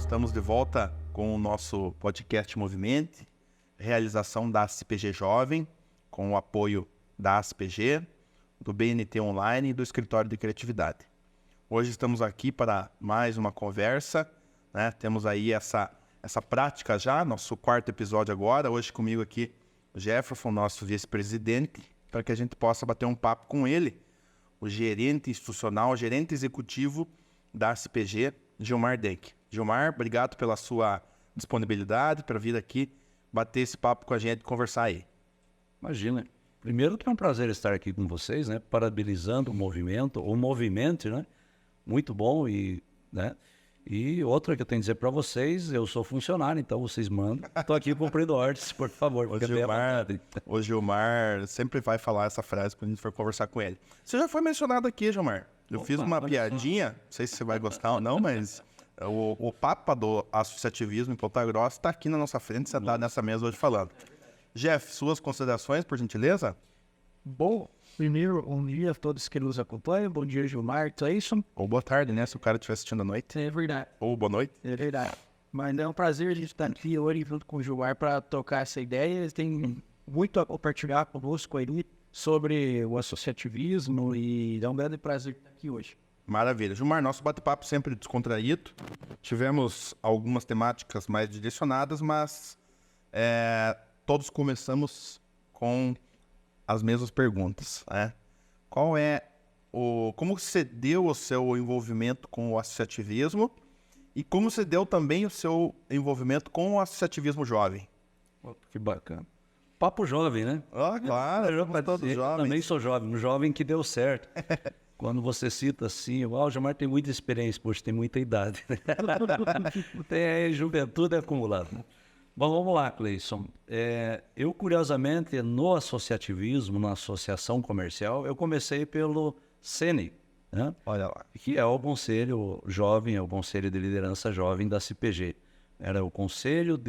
Estamos de volta com o nosso podcast Movimente, realização da ASPG Jovem, com o apoio da ASPG, do BNT Online e do Escritório de Criatividade. Hoje estamos aqui para mais uma conversa, né? Temos aí essa prática já, nosso quarto episódio agora. Hoje comigo aqui o Jefferson, nosso vice-presidente, para que a gente possa bater um papo com ele, o gerente institucional, o gerente executivo da ASPG, Gilmar Denk. Gilmar, obrigado pela sua disponibilidade para vir aqui bater esse papo com a gente e conversar aí. Imagina. Primeiro que é um prazer estar aqui com vocês, né? Parabenizando o movimento, né? Muito bom né? E outra que eu tenho a dizer para vocês, eu sou funcionário, então vocês mandam. Estou aqui cumprindo ordens, por favor. O Gilmar sempre vai falar essa frase quando a gente for conversar com ele. Você já foi mencionado aqui, Gilmar. Eu fiz uma piadinha, não sei se você vai gostar ou não, mas o Papa do associativismo em Ponta Grossa está aqui na nossa frente, sentado nessa mesa hoje falando. Jeff, suas considerações, por gentileza? Bom, primeiro, bom dia a todos que nos acompanham. Bom dia, Gilmar, Clayson. Ou boa tarde, né? Se o cara estiver assistindo à noite. É verdade. Ou boa noite. É verdade. Mas é um prazer a gente estar aqui hoje junto com o Gilmar para trocar essa ideia. Eles têm muito a compartilhar conosco aí sobre o associativismo e é um grande prazer estar aqui hoje. Maravilha. Gilmar, nosso bate-papo sempre descontraído. Tivemos algumas temáticas mais direcionadas, mas todos começamos com as mesmas perguntas, né? Como você deu o seu envolvimento com o associativismo e como você deu também o seu envolvimento com o associativismo jovem? Que bacana. Papo jovem, né? Claro, eu todos jovens. Também sou jovem, um jovem que deu certo. Quando você cita assim, o Gilmar tem muita experiência, poxa, tem muita idade. Tem juventude acumulada. Bom, vamos lá, Clayson. Eu, curiosamente, no associativismo, na associação comercial, eu comecei pelo CENI, né? Olha lá. Que é o Conselho Jovem, é o Conselho de Liderança Jovem da CPG. Era o Conselho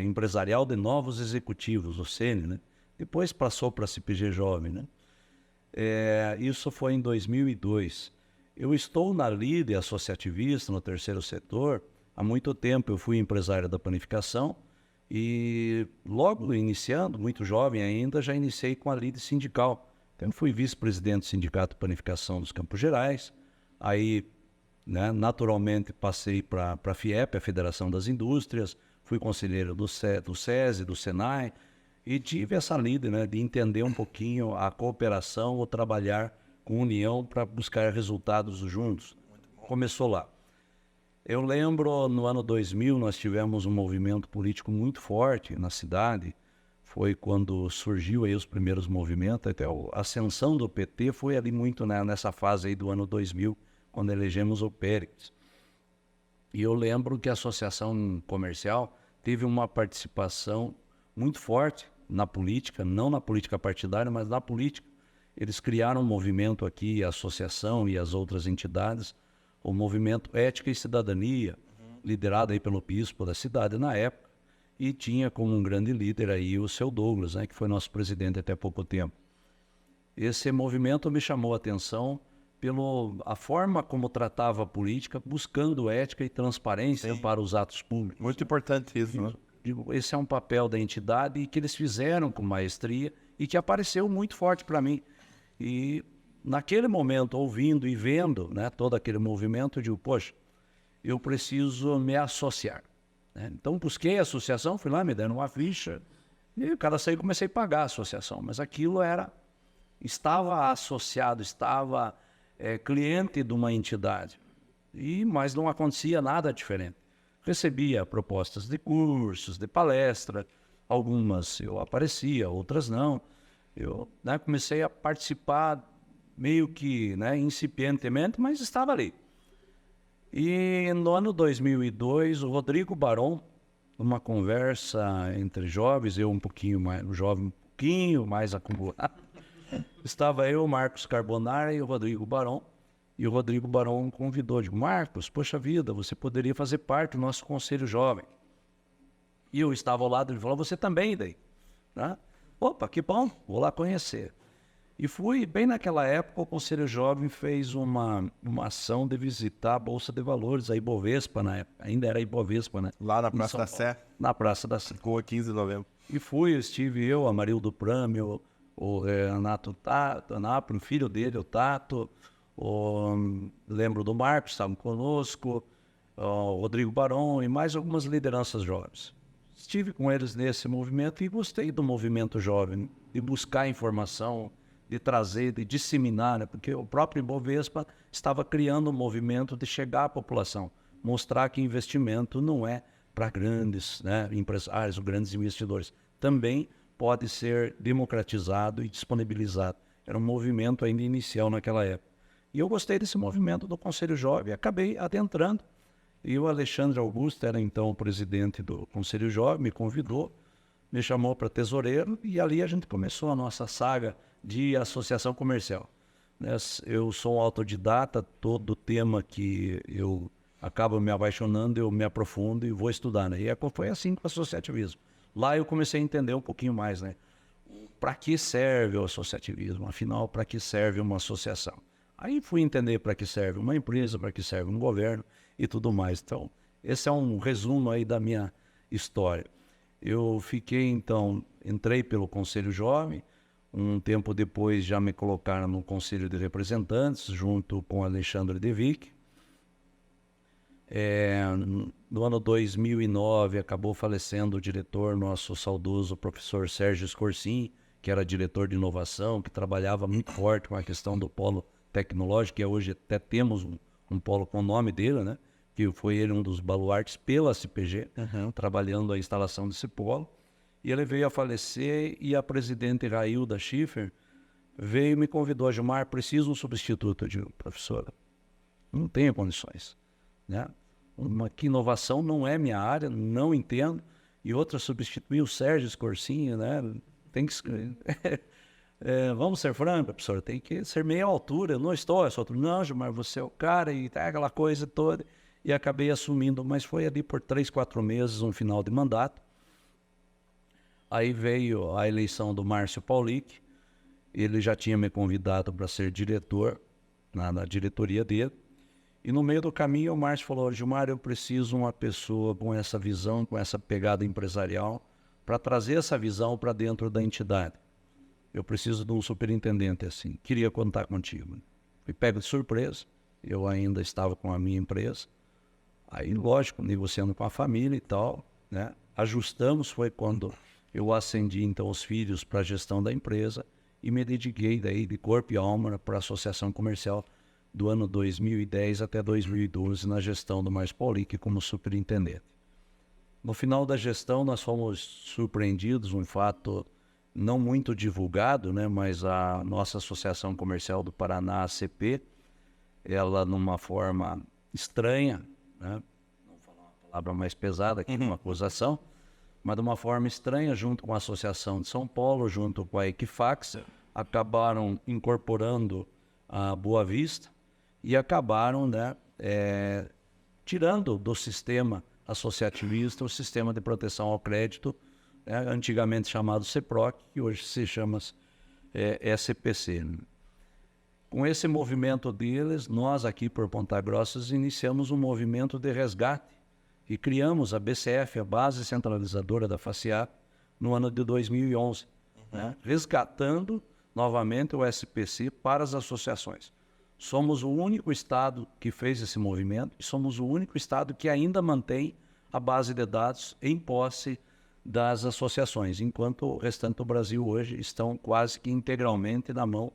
Empresarial de Novos Executivos, o CENI, né? Depois passou para a CPG Jovem, né? Isso foi em 2002. Eu estou na líder associativista, no terceiro setor. Há muito tempo eu fui empresário da panificação e logo iniciando, muito jovem ainda, já iniciei com a líder sindical. Então fui vice-presidente do Sindicato de Panificação dos Campos Gerais. Aí, né, naturalmente, passei para a FIEP, a Federação das Indústrias. Fui conselheiro do SESI, do SENAI. E tive essa líder, né, de entender um pouquinho a cooperação, o trabalhar com união para buscar resultados juntos. Começou lá. Eu lembro, no ano 2000, nós tivemos um movimento político muito forte na cidade. Foi quando surgiu aí os primeiros movimentos, até a ascensão do PT foi ali muito, né, nessa fase aí do ano 2000, quando elegemos o Pérez. E eu lembro que a associação comercial teve uma participação muito forte na política, não na política partidária, mas na política. Eles criaram um movimento aqui, a associação e as outras entidades, o movimento Ética e Cidadania, liderado aí pelo bispo da cidade na época, e tinha como um grande líder aí o seu Douglas, né, que foi nosso presidente até pouco tempo. Esse movimento me chamou a atenção pela forma como tratava a política, buscando ética e transparência para os atos públicos. Muito importante isso, né? Esse é um papel da entidade e que eles fizeram com maestria e que apareceu muito forte para mim. E naquele momento, ouvindo e vendo, né, todo aquele movimento, eu digo, poxa, eu preciso me associar, né? Então busquei a associação, fui lá, me deram uma ficha e o cara saiu e comecei a pagar a associação. Mas aquilo estava associado, estava cliente de uma entidade, mas não acontecia nada diferente. Recebia propostas de cursos, de palestra, algumas eu aparecia, outras não. Eu, né, comecei a participar meio que, né, incipientemente, mas estava ali. E no ano 2002, o Rodrigo Baron, numa conversa entre jovens, eu um pouquinho mais acumulado, estava eu, Marcos Carbonara e o Rodrigo Baron. E o Rodrigo Baron convidou, digo, Marcos, poxa vida, você poderia fazer parte do nosso Conselho Jovem. E eu estava ao lado, ele falou, você também daí, né? Opa, que bom, vou lá conhecer. E fui, bem naquela época, o Conselho Jovem fez uma ação de visitar a Bolsa de Valores, a Ibovespa na época, ainda era Ibovespa, né? Lá na Em Praça São da Paulo. Sé, Na Praça da Sé. Rua 15 de novembro. E estive eu, Amarildo Prâmio, o Renato Tato, o filho dele, o Tato, lembro do Marcos, estavam conosco, o Rodrigo Barão e mais algumas lideranças jovens. Estive com eles nesse movimento e gostei do movimento jovem, de buscar informação, de trazer, de disseminar, né? Porque o próprio Ibovespa estava criando um movimento de chegar à população, mostrar que investimento não é para grandes, né, empresários ou grandes investidores. Também pode ser democratizado e disponibilizado. Era um movimento ainda inicial naquela época. E eu gostei desse movimento do Conselho Jovem, acabei adentrando. E o Alexandre Augusto era então o presidente do Conselho Jovem, me convidou, me chamou para tesoureiro e ali a gente começou a nossa saga de associação comercial. Eu sou um autodidata, todo tema que eu acabo me apaixonando, eu me aprofundo e vou estudar, né? E foi assim com o associativismo. Lá eu comecei a entender um pouquinho mais, né? Para que serve o associativismo? Afinal, para que serve uma associação? Aí fui entender para que serve uma empresa, para que serve um governo e tudo mais. Então, esse é um resumo aí da minha história. Eu fiquei, então, entrei pelo Conselho Jovem, um tempo depois já me colocaram no Conselho de Representantes, junto com Alexandre De Vick. No ano 2009 acabou falecendo o diretor, nosso saudoso professor Sérgio Scorsin, que era diretor de inovação, que trabalhava muito forte com a questão do polo tecnológico, e hoje até temos um polo com o nome dele, né? Que foi ele um dos baluartes pela CPG, trabalhando a instalação desse polo. E ele veio a falecer e a presidente Railda Schiffer veio e me convidou: Gilmar, preciso de um substituto. Eu digo: professora, não tenho condições, né? Que inovação não é minha área, não entendo. E outra, substituir o Sérgio Scorsinho, né? Tem que... vamos ser francos, professor, tem que ser meia altura. Eu não estou a essa altura. Não, Gilmar, você é o cara, e tá aquela coisa toda. E acabei assumindo, mas foi ali por 3, 4 meses, um final de mandato. Aí veio a eleição do Márcio Paulic. Ele já tinha me convidado para ser diretor na diretoria dele. E no meio do caminho o Márcio falou: Gilmar, eu preciso de uma pessoa com essa visão, com essa pegada empresarial, para trazer essa visão para dentro da entidade. Eu preciso de um superintendente assim. Queria contar contigo. Fui pego de surpresa. Eu ainda estava com a minha empresa. Aí, lógico, negociando com a família e tal, né? Ajustamos, foi quando eu ascendi então os filhos para a gestão da empresa e me dediquei daí de corpo e alma para a associação comercial do ano 2010 até 2012 na gestão do Márcio Paulic como superintendente. No final da gestão nós fomos surpreendidos, um fato não muito divulgado, né, mas a nossa Associação Comercial do Paraná, a ACP, ela numa forma estranha, né, não falar uma palavra mais pesada aqui, uma acusação, mas de uma forma estranha, junto com a Associação de São Paulo, junto com a Equifax, acabaram incorporando a Boa Vista e acabaram, né, tirando do sistema associativista o sistema de proteção ao crédito, antigamente chamado CEPROC, que hoje se chama SPC. Com esse movimento deles, nós aqui por Ponta Grossa iniciamos um movimento de resgate e criamos a BCF, a Base Centralizadora da FACIAP, no ano de 2011, né? Resgatando novamente o SPC para as associações. Somos o único estado que fez esse movimento e somos o único estado que ainda mantém a base de dados em posse das associações, enquanto o restante do Brasil hoje estão quase que integralmente na mão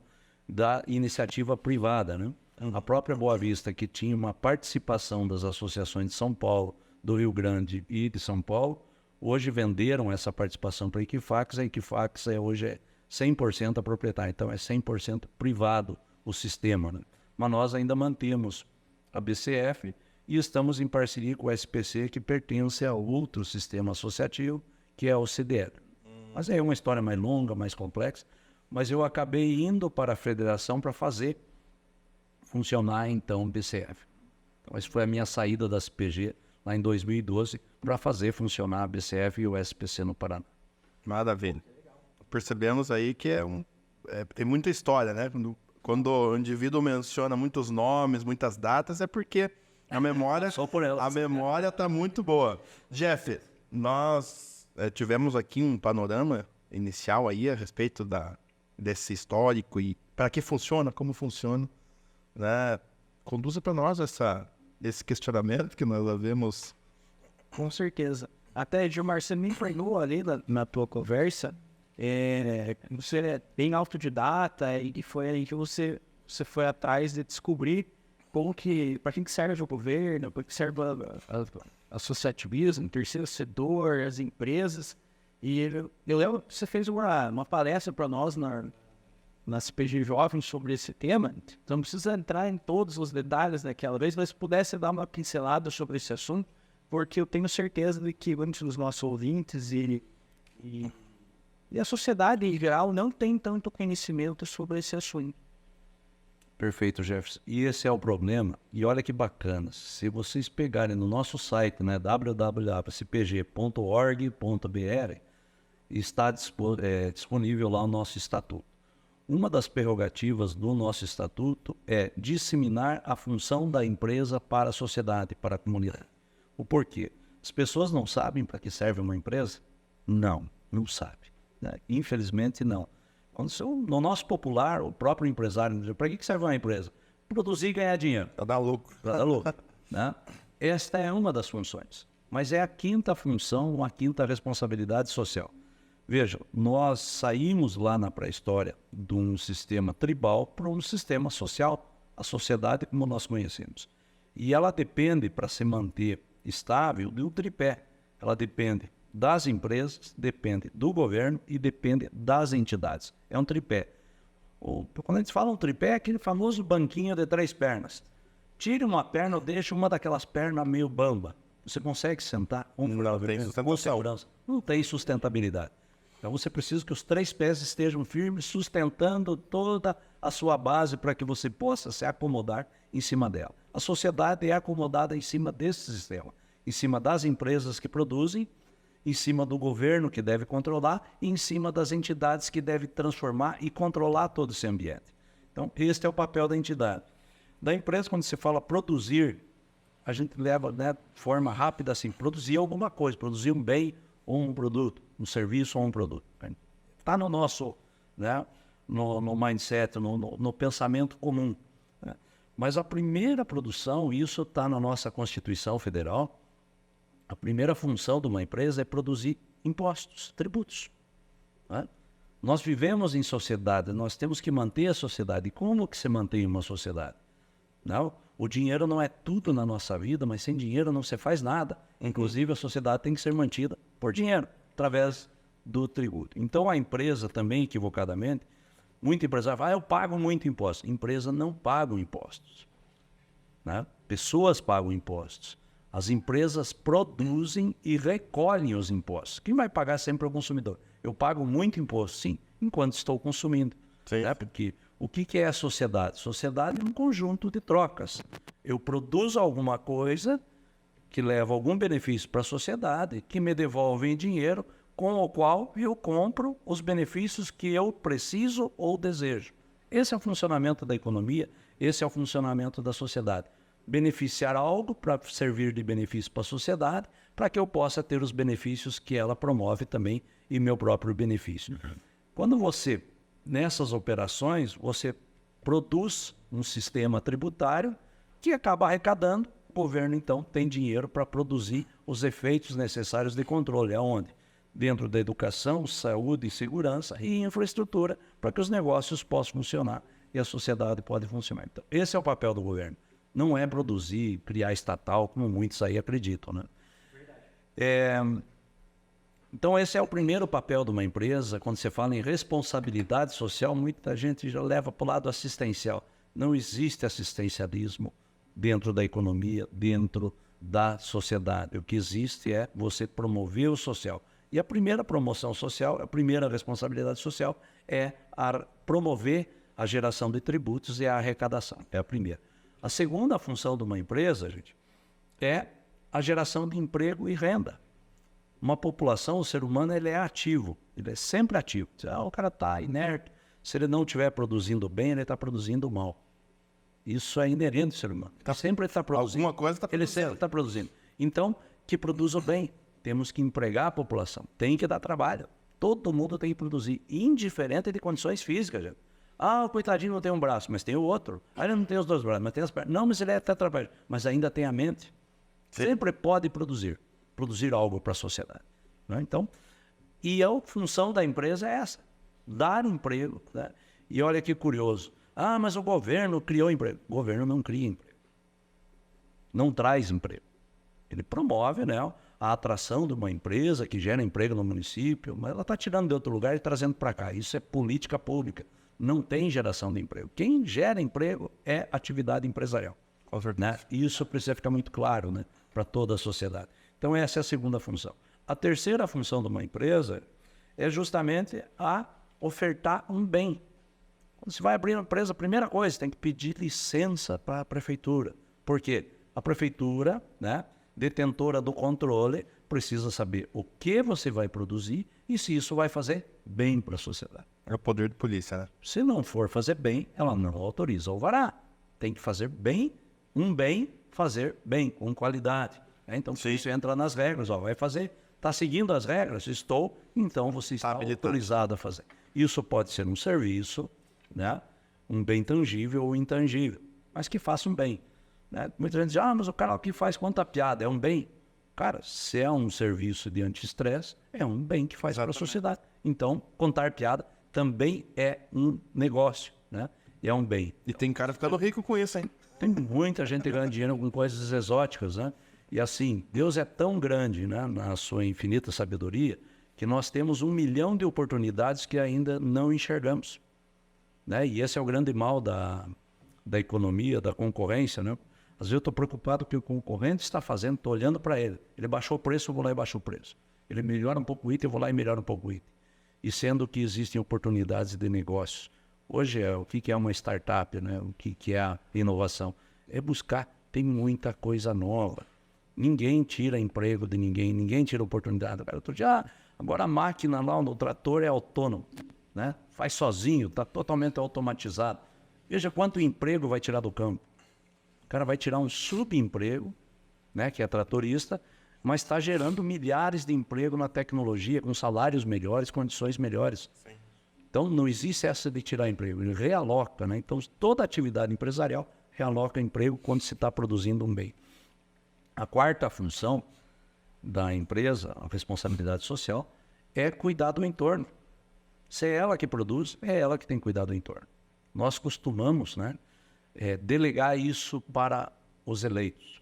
da iniciativa privada, né? A própria Boa Vista, que tinha uma participação das associações de São Paulo, do Rio Grande e de São Paulo, hoje venderam essa participação para a Equifax. A Equifax hoje é 100% a proprietária, então é 100% privado o sistema, né? Mas nós ainda mantemos a BCF e estamos em parceria com o SPC, que pertence a outro sistema associativo, que é o CDL. Mas é uma história mais longa, mais complexa, mas eu acabei indo para a federação para fazer funcionar, então, o BCF. Então, essa foi a minha saída da CPG lá em 2012 para fazer funcionar a BCF e o SPC no Paraná. Maravilha. Percebemos aí que é tem muita história, né? Quando o indivíduo menciona muitos nomes, muitas datas, é porque a memória Só por elas. a memória está muito boa. Jeff, nós tivemos aqui um panorama inicial aí a respeito desse histórico e para que funciona, como funciona, né? Conduza para nós esse questionamento que nós havemos. Com certeza. Até, Gilmar, você me informou ali na tua conversa, você é bem autodidata e foi aí que você foi atrás de descobrir para que serve o governo, para que serve a associativismo, o terceiro setor, as empresas. E eu lembro que você fez uma palestra para nós na CPG Jovem sobre esse tema. Então não precisa entrar em todos os detalhes daquela vez, mas se pudesse dar uma pincelada sobre esse assunto, porque eu tenho certeza de que muitos dos nossos ouvintes e a sociedade em geral não tem tanto conhecimento sobre esse assunto. Perfeito, Jefferson. E esse é o problema. E olha que bacana. Se vocês pegarem no nosso site, né, www.cpg.org.br, está disponível lá o nosso estatuto. Uma das prerrogativas do nosso estatuto é disseminar a função da empresa para a sociedade, para a comunidade. O porquê? As pessoas não sabem para que serve uma empresa? Não sabe, né? Infelizmente, não. No nosso popular, o próprio empresário diz, para que serve uma empresa? Produzir e ganhar dinheiro. Para dar lucro. Para dar lucro, né? Esta é uma das funções, mas é a quinta função, a quinta responsabilidade social. Veja, nós saímos lá na pré-história de um sistema tribal para um sistema social, a sociedade como nós conhecemos. E ela depende, para se manter estável, de um tripé. Ela depende das empresas, depende do governo e depende das entidades. É um tripé. Quando a gente fala um tripé, é aquele famoso banquinho de 3 pernas. Tire uma perna ou deixe uma daquelas pernas meio bamba. Você consegue sentar com segurança? Não tem sustentabilidade. Então você precisa que os 3 pés estejam firmes, sustentando toda a sua base para que você possa se acomodar em cima dela. A sociedade é acomodada em cima desse sistema, em cima das empresas que produzem, em cima do governo que deve controlar e em cima das entidades que devem transformar e controlar todo esse ambiente. Então, este é o papel da entidade. Da empresa, quando se fala produzir, a gente leva, né, de forma rápida assim, produzir alguma coisa, produzir um bem ou um produto, um serviço ou um produto. Está no nosso, né, no mindset, no pensamento comum. Né? Mas a primeira produção, isso está na nossa Constituição Federal, a primeira função de uma empresa é produzir impostos, tributos. Né? Nós vivemos em sociedade, nós temos que manter a sociedade. E como que se mantém uma sociedade? Não? O dinheiro não é tudo na nossa vida, mas sem dinheiro não se faz nada. Inclusive, a sociedade tem que ser mantida por dinheiro, através do tributo. Então, a empresa também, equivocadamente, muito empresário fala, eu pago muito imposto. Empresa não paga impostos. Né? Pessoas pagam impostos. As empresas produzem e recolhem os impostos. Quem vai pagar sempre é o consumidor. Eu pago muito imposto, sim, enquanto estou consumindo. Né? Porque o que é a sociedade? Sociedade é um conjunto de trocas. Eu produzo alguma coisa que leva algum benefício para a sociedade, que me devolve em dinheiro, com o qual eu compro os benefícios que eu preciso ou desejo. Esse é o funcionamento da economia, esse é o funcionamento da sociedade. Beneficiar algo para servir de benefício para a sociedade, para que eu possa ter os benefícios que ela promove também e meu próprio benefício. Quando você, nessas operações, você produz um sistema tributário que acaba arrecadando, o governo então tem dinheiro para produzir os efeitos necessários de controle. Aonde? Dentro da educação, saúde e segurança e infraestrutura, para que os negócios possam funcionar e a sociedade pode funcionar. Então, esse é o papel do governo. Não é produzir, criar estatal, como muitos aí acreditam, né? Então, esse é o primeiro papel de uma empresa. Quando você fala em responsabilidade social, muita gente já leva para o lado assistencial. Não existe assistencialismo dentro da economia, dentro da sociedade. O que existe é você promover o social. E a primeira promoção social, a primeira responsabilidade social é promover a geração de tributos e a arrecadação. É a primeira. A segunda função de uma empresa, gente, é a geração de emprego e renda. Uma população, o ser humano, ele é ativo, ele é sempre ativo. O cara está inerte, Se ele não estiver produzindo bem, ele está produzindo mal. Isso é inerente ao ser humano. Sempre ele está produzindo. Alguma coisa está Ele sempre está produzindo. Então, que produzam bem. Temos que empregar a população. Tem que dar trabalho. Todo mundo tem que produzir, indiferente de condições físicas, gente. Ah, o coitadinho não tem um braço, mas tem o outro. Ah, ele não tem os 2 braços, mas tem as pernas. Não, mas ele é tetraplégico, mas ainda tem a mente. Sim. Sempre pode produzir algo para a sociedade. Né? Então, e a função da empresa é essa, dar emprego. Né? E olha que curioso. Ah, mas o governo criou emprego. O governo não cria emprego. Não traz emprego. Ele promove, né, a atração de uma empresa que gera emprego no município, mas ela está tirando de outro lugar e trazendo para cá. Isso é política pública. Não tem geração de emprego. Quem gera emprego é atividade empresarial. Com certeza. Né? E isso precisa ficar muito claro, né, para toda a sociedade. Então, essa é a segunda função. A terceira função de uma empresa é justamente a ofertar um bem. Quando você vai abrir uma empresa, a primeira coisa, você tem que pedir licença para a prefeitura. Por quê? A prefeitura, né, detentora do controle, precisa saber o que você vai produzir e se isso vai fazer bem para a sociedade. É o poder de polícia, né? Se não for fazer bem, ela não autoriza o alvará. Tem que fazer bem, fazer bem, com qualidade. Então, se isso entra nas regras, vai fazer, está seguindo as regras, então você está autorizado a fazer. Isso pode ser um serviço, né, um bem tangível ou intangível, mas que faça um bem. Né? Muita gente diz, mas o cara aqui faz quanta piada, é um bem? Cara, se é um serviço de anti-estresse, é um bem que faz para a sociedade. Então, contar piada também é um negócio, né? E é um bem. E tem cara ficando rico com isso, hein? Tem muita gente ganhando dinheiro com coisas exóticas, né? E assim, Deus é tão grande, né, na sua infinita sabedoria, que nós temos 1 milhão de oportunidades que ainda não enxergamos. Né? E esse é o grande mal da economia, da concorrência, né? Às vezes eu estou preocupado com o que o concorrente está fazendo, estou olhando para ele. Ele baixou o preço, eu vou lá e baixo o preço. Ele melhora um pouco o item, eu vou lá e melhoro um pouco o item. E sendo que existem oportunidades de negócios. Hoje, o que é uma startup, né? O que é a inovação? É buscar, tem muita coisa nova. Ninguém tira emprego de ninguém, ninguém tira oportunidade. Outro dia, agora a máquina lá no trator é autônomo, né? Faz sozinho, está totalmente automatizado. Veja quanto emprego vai tirar do campo. O cara vai tirar um subemprego, né, que é tratorista, mas está gerando milhares de emprego na tecnologia, com salários melhores, condições melhores. Sim. Então, não existe essa de tirar emprego, ele realoca, né? Então, toda atividade empresarial realoca emprego quando se está produzindo um bem. A quarta função da empresa, a responsabilidade social, é cuidar do entorno. Se é ela que produz, é ela que tem que cuidar do entorno. Nós costumamos, né, delegar isso para os eleitos.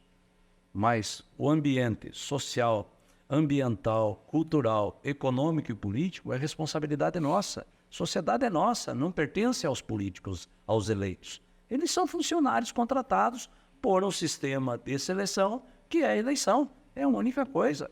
Mas o ambiente social, ambiental, cultural, econômico e político é responsabilidade nossa. Sociedade é nossa, não pertence aos políticos, aos eleitos. Eles são funcionários contratados por um sistema de seleção que é a eleição. É a única coisa.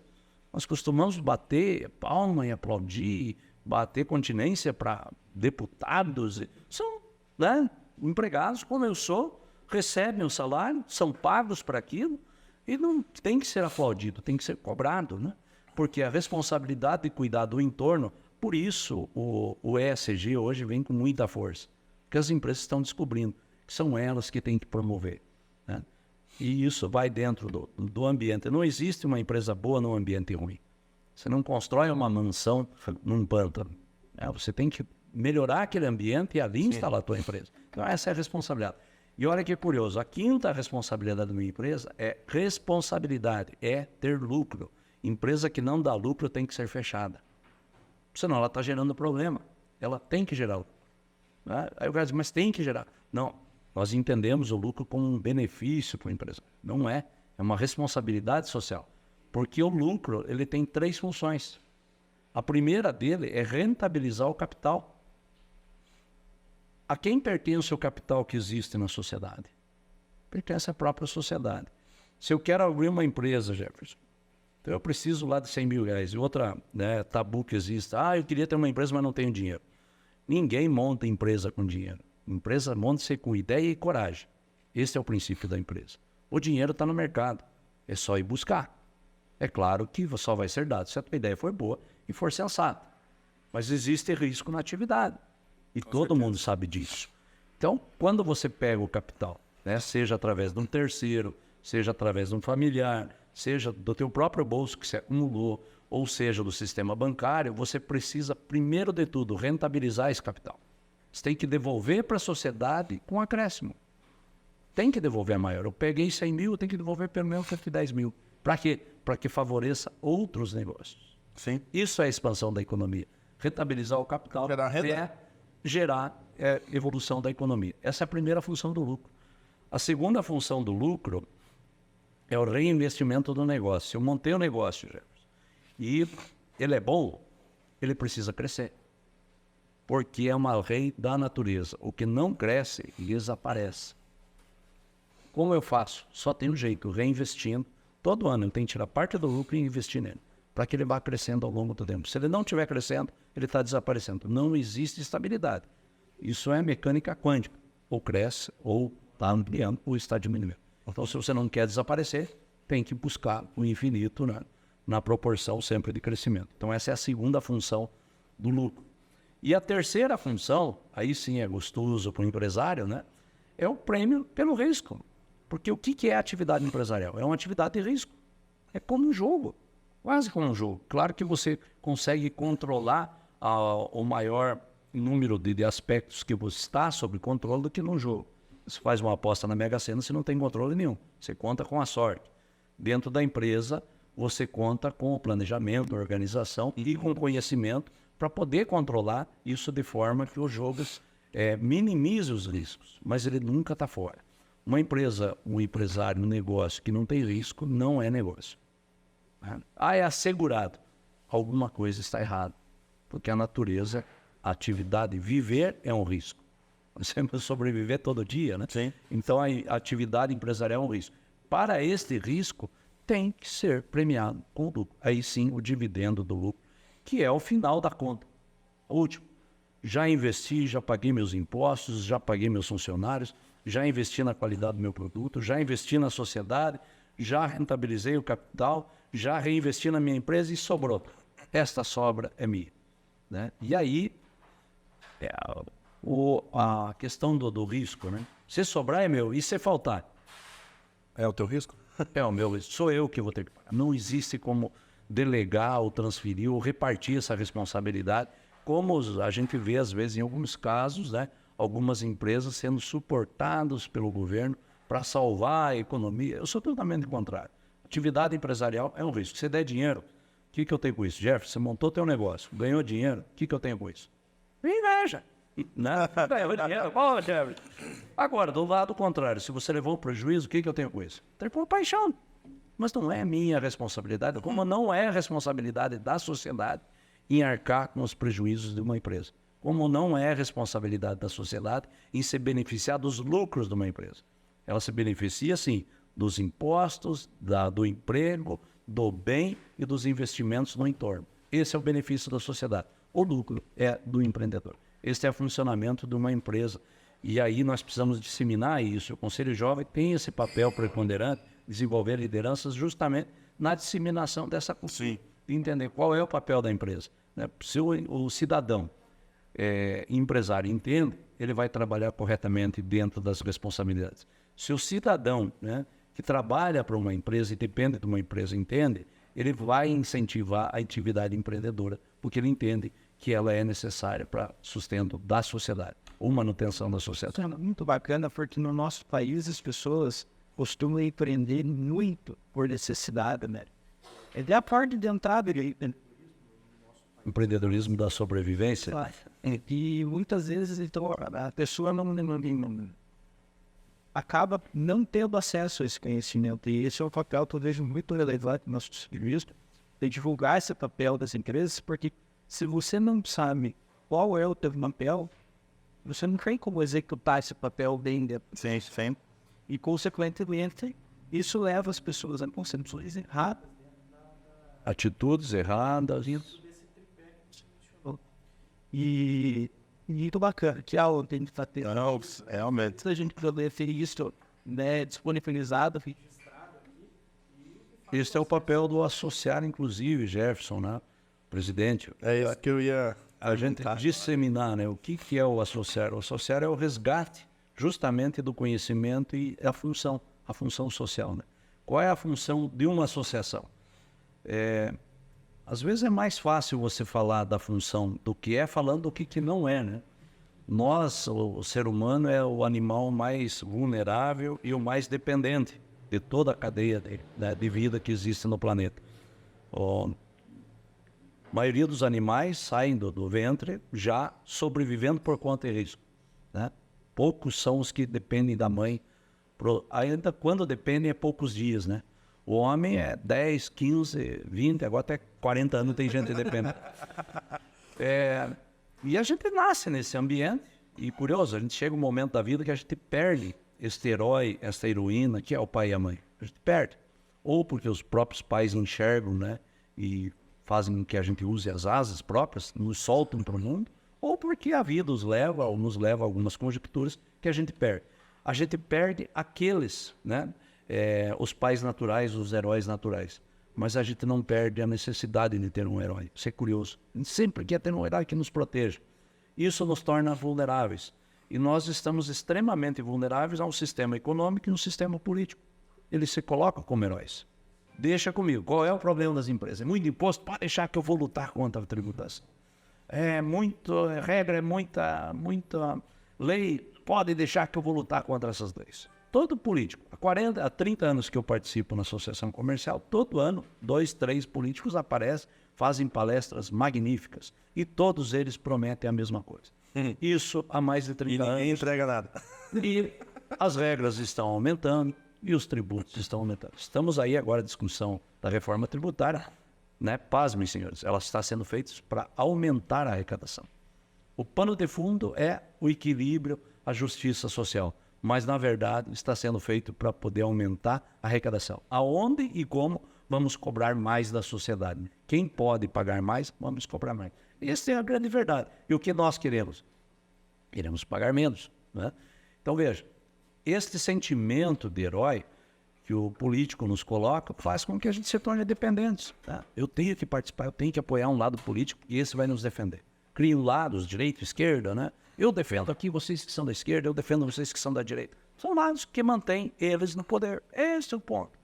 Nós costumamos bater palma e aplaudir, bater continência para deputados. São, né, empregados, como eu sou, recebem o salário, são pagos para aquilo e não tem que ser aplaudido, tem que ser cobrado, né? Porque a responsabilidade de cuidar do entorno, por isso o ESG hoje vem com muita força, porque as empresas estão descobrindo que são elas que têm que promover, né? E isso vai dentro do ambiente. Não existe uma empresa boa num ambiente ruim. Você não constrói uma mansão num pântano. Você tem que melhorar aquele ambiente e ali instalar a tua empresa. Então, essa é a responsabilidade. E olha que curioso, a quinta responsabilidade de uma empresa é responsabilidade, é ter lucro. Empresa que não dá lucro tem que ser fechada. Senão ela está gerando problema. Ela tem que gerar lucro. Aí o cara diz, mas tem que gerar. Não, nós entendemos o lucro como um benefício para a empresa. Não é, é uma responsabilidade social. Porque o lucro, ele tem 3 funções. A primeira dele é rentabilizar o capital. A quem pertence o capital que existe na sociedade? Pertence à própria sociedade. Se eu quero abrir uma empresa, Jefferson, então eu preciso lá de 100 mil reais. E outra, né, tabu que existe, eu queria ter uma empresa, mas não tenho dinheiro. Ninguém monta empresa com dinheiro. Empresa monta-se com ideia e coragem. Esse é o princípio da empresa. O dinheiro está no mercado. É só ir buscar. É claro que só vai ser dado se a tua ideia for boa e for sensata. Mas existe risco na atividade. E todo mundo sabe disso. Então, quando você pega o capital, né, seja através de um terceiro, seja através de um familiar, seja do teu próprio bolso que você acumulou, ou seja do sistema bancário, você precisa, primeiro de tudo, rentabilizar esse capital. Você tem que devolver para a sociedade com acréscimo. Tem que devolver maior. Eu peguei 100 mil, eu tenho que devolver pelo menos 110 mil. Para quê? Para que favoreça outros negócios. Sim. Isso é a expansão da economia. Rentabilizar o capital é gerar evolução da economia. Essa é a primeira função do lucro. A segunda função do lucro é o reinvestimento do negócio. Se eu montei um negócio, Jefferson, e ele é bom, ele precisa crescer. Porque é uma lei da natureza. O que não cresce, desaparece. Como eu faço? Só tem um jeito, reinvestindo. Todo ano eu tenho que tirar parte do lucro e investir nele, para que ele vá crescendo ao longo do tempo. Se ele não estiver crescendo, ele está desaparecendo. Não existe estabilidade. Isso é mecânica quântica. Ou cresce, ou está ampliando, ou está diminuindo. Então, se você não quer desaparecer, tem que buscar o infinito, né, na proporção sempre de crescimento. Então, essa é a segunda função do lucro. E a terceira função, aí sim é gostoso para o empresário, né, é o prêmio pelo risco. Porque o que é atividade empresarial? É uma atividade de risco. É como um jogo, quase como um jogo. Claro que você consegue controlar o maior número de aspectos que você está sob controle do que no jogo. Você faz uma aposta na Mega Sena, você não tem controle nenhum. Você conta com a sorte. Dentro da empresa, você conta com o planejamento, a organização e com o conhecimento para poder controlar isso de forma que os jogos minimize os riscos. Mas ele nunca está fora. Uma empresa, um empresário, um negócio que não tem risco, não é negócio. É assegurado. Alguma coisa está errada. Porque a natureza, a atividade, viver é um risco. Você vai sobreviver todo dia, né? Sim. Então, a atividade empresarial é um risco. Para este risco, tem que ser premiado com lucro. Aí sim, o dividendo do lucro, que é o final da conta. O último. Já investi, já paguei meus impostos, já paguei meus funcionários, já investi na qualidade do meu produto, já investi na sociedade, já rentabilizei o capital, já reinvesti na minha empresa e sobrou. Esta sobra é minha. Né? E aí, a questão do risco, né? Se sobrar é meu, e se faltar? É o teu risco? É o meu risco, sou eu que vou ter que pagar. Não existe como delegar ou transferir ou repartir essa responsabilidade, como a gente vê às vezes em alguns casos, né? Algumas empresas sendo suportadas pelo governo para salvar a economia. Eu sou totalmente contrário. Atividade empresarial é um risco. Se der dinheiro, o que eu tenho com isso? Jefferson, você montou teu negócio, ganhou dinheiro, o que eu tenho com isso? Inveja. Né? Ganhou dinheiro, pô, Jefferson. Agora, do lado contrário, se você levou um prejuízo, o que eu tenho com isso? Tenho por paixão. Mas não é minha responsabilidade, como não é responsabilidade da sociedade em arcar com os prejuízos de uma empresa. Como não é responsabilidade da sociedade em se beneficiar dos lucros de uma empresa. Ela se beneficia, sim, dos impostos, do emprego, do bem e dos investimentos no entorno. Esse é o benefício da sociedade. O lucro é do empreendedor. Esse é o funcionamento de uma empresa. E aí nós precisamos disseminar isso. O Conselho Jovem tem esse papel preponderante, desenvolver lideranças justamente na disseminação dessa cultura. Sim. De entender qual é o papel da empresa. Né? Se o cidadão empresário entende, ele vai trabalhar corretamente dentro das responsabilidades. Se o cidadão, né, que trabalha para uma empresa e depende de uma empresa entende, ele vai incentivar a atividade empreendedora, porque ele entende que ela é necessária para sustento da sociedade, ou manutenção da sociedade. É muito bacana porque no nosso país as pessoas costumam empreender muito por necessidade, né? É a parte de entrada de Empreendedorismo da sobrevivência. E muitas vezes então, a pessoa acaba não tendo acesso a esse conhecimento. E esse é um papel que eu vejo muito relevante no nosso serviço, de divulgar esse papel das empresas, porque se você não sabe qual é o teu papel, você não tem como executar esse papel bem. Sim, sim. E, consequentemente, isso leva as pessoas a concepções erradas. Atitudes erradas. E muito bacana, que aula que a gente está tendo. Não, realmente. Se a gente poder ter isso, né, disponibilizado, Esse é o papel do associar, inclusive, Jefferson, né? Presidente. É isso que eu ia a gente disseminar, né? O que é o associar? O associar é o resgate justamente do conhecimento e a função social, né? Qual é a função de uma associação? Às vezes é mais fácil você falar da função do que é falando do que não é, né? Nós, o ser humano, é o animal mais vulnerável e o mais dependente de toda a cadeia de vida que existe no planeta. A maioria dos animais saem do ventre já sobrevivendo por conta de risco, né? Poucos são os que dependem da mãe. Ainda quando dependem é poucos dias, né? O homem é 10, 15, 20, agora até 40 anos tem gente dependendo. E a gente nasce nesse ambiente, e curioso, a gente chega um momento da vida que a gente perde este herói, esta heroína, que é o pai e a mãe. A gente perde. Ou porque os próprios pais enxergam, né? E fazem com que a gente use as asas próprias, nos soltam para o mundo, ou porque a vida nos leva a algumas conjecturas que a gente perde. A gente perde aqueles, né? Os pais naturais, os heróis naturais. Mas a gente não perde a necessidade de ter um herói. Isso é curioso. A gente sempre quer ter um herói que nos proteja. Isso nos torna vulneráveis. E nós estamos extremamente vulneráveis a um sistema econômico e um sistema político. Eles se colocam como heróis. Deixa comigo. Qual é o problema das empresas? É muito imposto? Pode deixar que eu vou lutar contra a tributação. É muito regra, é muita lei. Pode deixar que eu vou lutar contra essas leis. Todo político, há 30 anos que eu participo na associação comercial, todo ano, 2, 3 políticos aparecem, fazem palestras magníficas e todos eles prometem a mesma coisa. Isso há mais de 30 anos. E ninguém entrega nada. E as regras estão aumentando e os tributos estão aumentando. Estamos aí agora, a discussão da reforma tributária, né? Pasmem, senhores, ela está sendo feita para aumentar a arrecadação. O pano de fundo é o equilíbrio, a justiça social. Mas, na verdade, está sendo feito para poder aumentar a arrecadação. Aonde e como vamos cobrar mais da sociedade? Quem pode pagar mais, vamos cobrar mais. Essa é a grande verdade. E o que nós queremos? Queremos pagar menos, né? Então, veja, este sentimento de herói que o político nos coloca faz com que a gente se torne dependentes, tá? Eu tenho que participar, eu tenho que apoiar um lado político e esse vai nos defender. Criam lados, direita, esquerda, né? Eu defendo aqui vocês que são da esquerda, eu defendo vocês que são da direita. São lados que mantêm eles no poder. Esse é o ponto.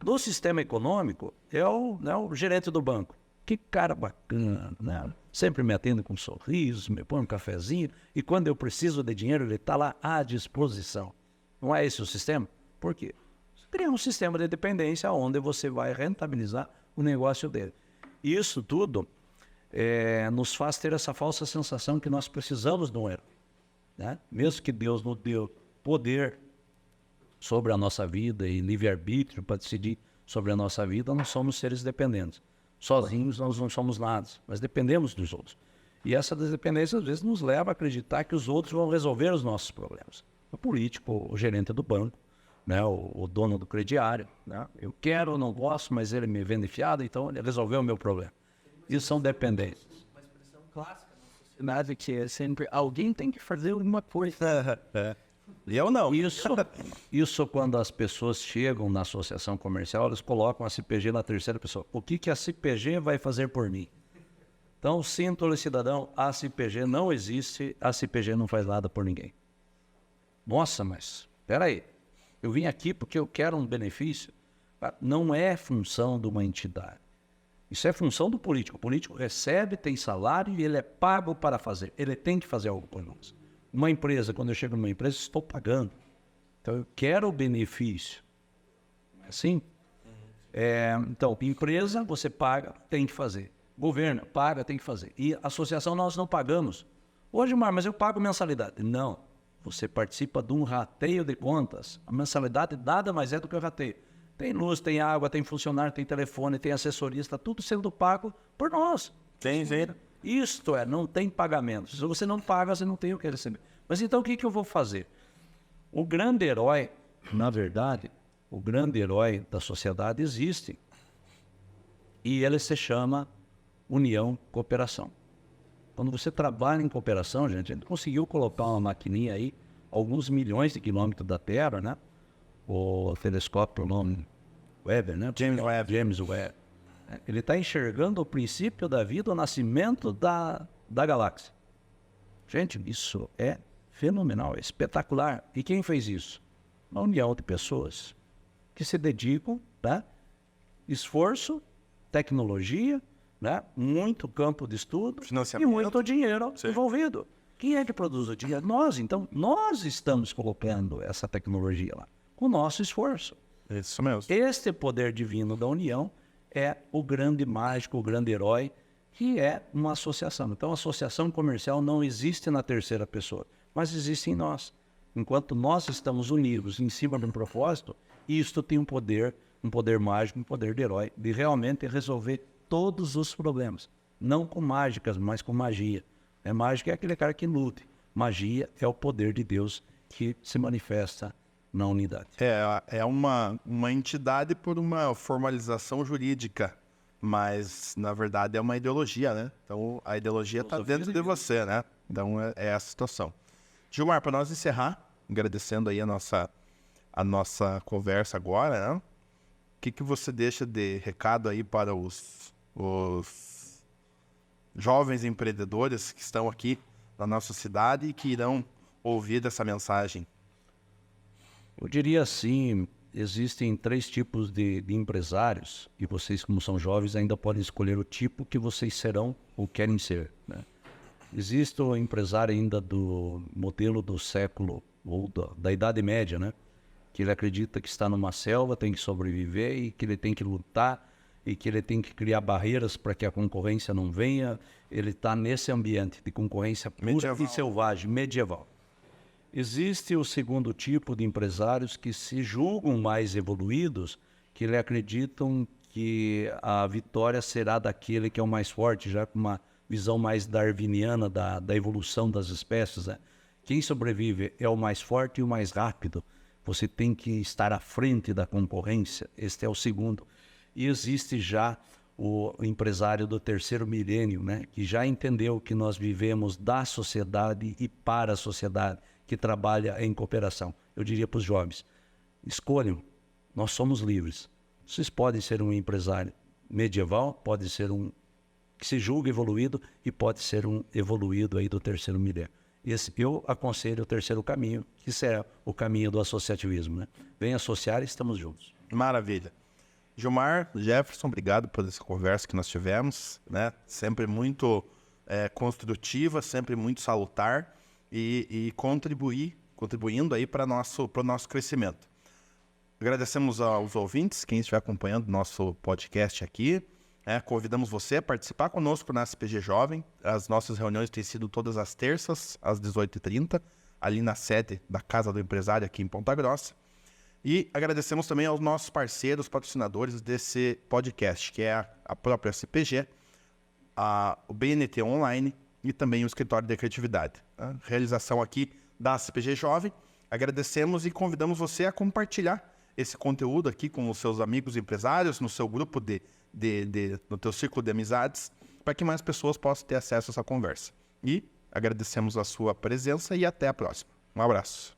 No sistema econômico, é o gerente do banco. Que cara bacana, né? Sempre me atende com um sorriso, me põe um cafezinho, e quando eu preciso de dinheiro, ele está lá à disposição. Não é esse o sistema? Por quê? Você cria um sistema de dependência onde você vai rentabilizar o negócio dele. Isso tudo nos faz ter essa falsa sensação que nós precisamos de um herói, né? Mesmo que Deus nos deu poder sobre a nossa vida e livre-arbítrio para decidir sobre a nossa vida, nós somos seres dependentes. Sozinhos nós não somos nada, mas dependemos dos outros. E essa dependência às vezes nos leva a acreditar que os outros vão resolver os nossos problemas. O político, o gerente do banco, né? O dono do crediário, né? Eu quero, não gosto, mas ele me vende fiado, então ele resolveu o meu problema. Isso são dependências. Uma expressão clássica na sociedade que é sempre alguém tem que fazer alguma coisa. E eu não. Isso quando as pessoas chegam na associação comercial, elas colocam a CPG na terceira pessoa. O que a CPG vai fazer por mim? Então, sinto-lhe, cidadão, a CPG não existe, a CPG não faz nada por ninguém. Nossa, mas espera aí. Eu vim aqui porque eu quero um benefício. Não é função de uma entidade. Isso é função do político. O político recebe, tem salário e ele é pago para fazer. Ele tem que fazer algo por nós. Uma empresa, quando eu chego numa empresa, estou pagando. Então, eu quero o benefício. Não é assim? Então, empresa, você paga, tem que fazer. Governo, paga, tem que fazer. E associação, nós não pagamos. Hoje, mas eu pago mensalidade. Não. Você participa de um rateio de contas. A mensalidade nada mais é do que o rateio. Tem luz, tem água, tem funcionário, tem telefone, tem assessoria, está tudo sendo pago por nós. Tem jeito. Isto não tem pagamento. Se você não paga, você não tem o que receber. Mas então o que eu vou fazer? O grande herói, na verdade, o grande herói da sociedade existe. E ele se chama união, cooperação. Quando você trabalha em cooperação, gente, a gente conseguiu colocar uma maquininha aí, alguns milhões de quilômetros da Terra, né? O telescópio, o nome Webb, né? James Webb. Ele está enxergando o princípio da vida, o nascimento da da galáxia. Gente, isso é fenomenal, é espetacular. E quem fez isso? Uma união de pessoas que se dedicam, tá? Esforço, tecnologia, né? Muito campo de estudo e Financiamento. muito dinheiro Sim. envolvido. Quem é que produz o dinheiro? Nós, então, nós estamos colocando essa tecnologia lá, com o nosso esforço. Isso mesmo. Este poder divino da união é o grande mágico, o grande herói, que é uma associação. Então, a associação comercial não existe na terceira pessoa, mas existe em nós. Enquanto nós estamos unidos em cima de um propósito, isto tem um poder mágico, um poder de herói, de realmente resolver todos os problemas. Não com mágicas, mas com magia. Mágica é aquele cara que luta. Magia é o poder de Deus que se manifesta na unidade. É uma entidade por uma formalização jurídica, mas na verdade é uma ideologia, né? Então a ideologia está dentro de você, né? Então é essa a situação. Gilmar, para nós encerrar, agradecendo aí a nossa conversa agora, né? O que você deixa de recado aí para os jovens empreendedores que estão aqui na nossa cidade e que irão ouvir dessa mensagem? Eu diria assim, existem 3 tipos de empresários e vocês, como são jovens, ainda podem escolher o tipo que vocês serão ou querem ser, né? Existe o empresário ainda do modelo do século ou da Idade Média, né? Que ele acredita que está numa selva, tem que sobreviver e que ele tem que lutar e que ele tem que criar barreiras para que a concorrência não venha. Ele está nesse ambiente de concorrência pura e selvagem, medieval. Existe o segundo tipo de empresários que se julgam mais evoluídos, que eles acreditam que a vitória será daquele que é o mais forte, já com uma visão mais darwiniana da evolução das espécies, né? Quem sobrevive é o mais forte e o mais rápido. Você tem que estar à frente da concorrência. Este é o segundo. E existe já o empresário do terceiro milênio, né? Que já entendeu que nós vivemos da sociedade e para a sociedade, que trabalha em cooperação. Eu diria para os jovens, escolham, nós somos livres. Vocês podem ser um empresário medieval, pode ser um que se julga evoluído e pode ser um evoluído aí do terceiro milênio. Eu aconselho o terceiro caminho, que será o caminho do associativismo, né? Vem associar e estamos juntos. Maravilha. Gilmar, Jefferson, obrigado por essa conversa que nós tivemos, né? Sempre muito construtiva, sempre muito salutar e contribuindo aí para o nosso crescimento. Agradecemos aos ouvintes, quem estiver acompanhando o nosso podcast aqui. Convidamos você a participar conosco na SPG Jovem. As nossas reuniões têm sido todas as terças, às 18h30, ali na sede da Casa do Empresário, aqui em Ponta Grossa. E agradecemos também aos nossos parceiros, patrocinadores desse podcast, que é a própria SPG, o BNT Online e também o Escritório de Criatividade. A realização aqui da SPG Jovem. Agradecemos e convidamos você a compartilhar esse conteúdo aqui com os seus amigos empresários, no seu grupo no teu círculo de amizades, para que mais pessoas possam ter acesso a essa conversa. E agradecemos a sua presença e até a próxima. Um abraço.